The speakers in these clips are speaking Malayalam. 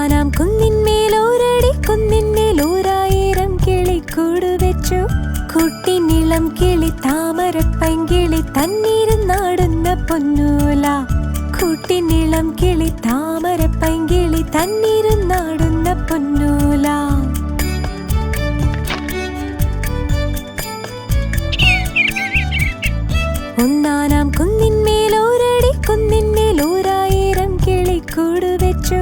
ഒന്നാനാം കുന്നിന്മേലോരടി കുന്നിന്മേലോരായിരം കിളിക്കൂട് വെച്ചു. കുട്ടിനിളം കിളി താമരപ്പൈങ്കിളി തന്നിരുന്നാടുന്ന പൊന്നൂല. കുട്ടിനിളം കിളി താമരപ്പൈങ്കിളി തന്നിരുന്നാടുന്ന പൊന്നൂല. ഒന്നാനാം കുന്നിന്മേലോരടി കുന്നിന്മേലോരായിരം കിളിക്കൂട് വെച്ചു.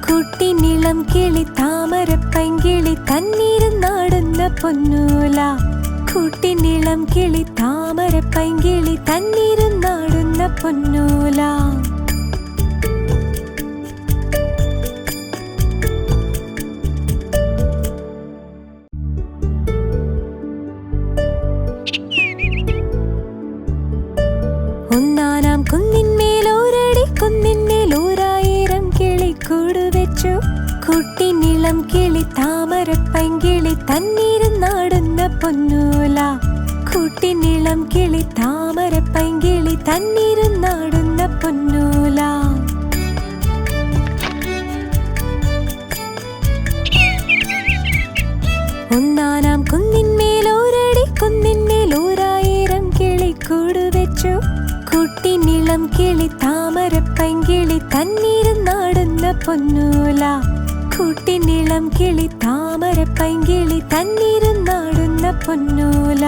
കുട്ടിനിളം കിളി താമരപ്പൈങ്കിളി തന്നിരുന്നാടുന്ന പൊന്നൂല. കുട്ടിനിളം കിളി താമരപ്പൈങ്കിളി തന്നിരുന്നാടുന്ന പൊന്നൂല. ഒന്നാനാം കുന്നിന്മേലോരടി കുന്നിന്മേലോരായിരം കിളിക്കൂട് വെച്ചു. കുട്ടിനിളം കിളി താമരപ്പൈങ്കിളി തന്നിരുന്നാടുന്ന പൊന്നൂല. കുട്ടിനിളം കിളി താമരപ്പൈങ്കിളി തന്നിരുന്നാടുന്ന പൊന്നൂല. ഒന്നാനാം കുന്നിന്മേലോരടി കുന്നിന്മേലോരായിരം കിളിക്കൂട് വെച്ചു. കുട്ടിനിളം കിളി താമരപ്പൈങ്കിളി തന്നിരുന്നാടുന്ന പൊന്നൂല. കുട്ടിനിളം കിളി താമരപ്പൈങ്കിളി തന്നിരുന്നാടുന്ന പൊന്നൂല. കുട്ടിനിളം കിളി താമരപ്പൈങ്കിളി തന്നിരുന്നാടുന്ന പൊന്നൂല. ഒന്നാനാം കുന്നിന്മേലോരടി കുന്നിന്മേലോരായിരം കിളിക്കൂട് വെച്ചു. കുട്ടിനിളം കിളി താമരപ്പൈങ്കിളി തന്നിരുന്നാടുന്ന പൊന്നൂല. കുട്ടിനിളം കിളി താമരപ്പൈങ്കിളി തന്നിരുന്നാടുന്ന പൊന്നൂല.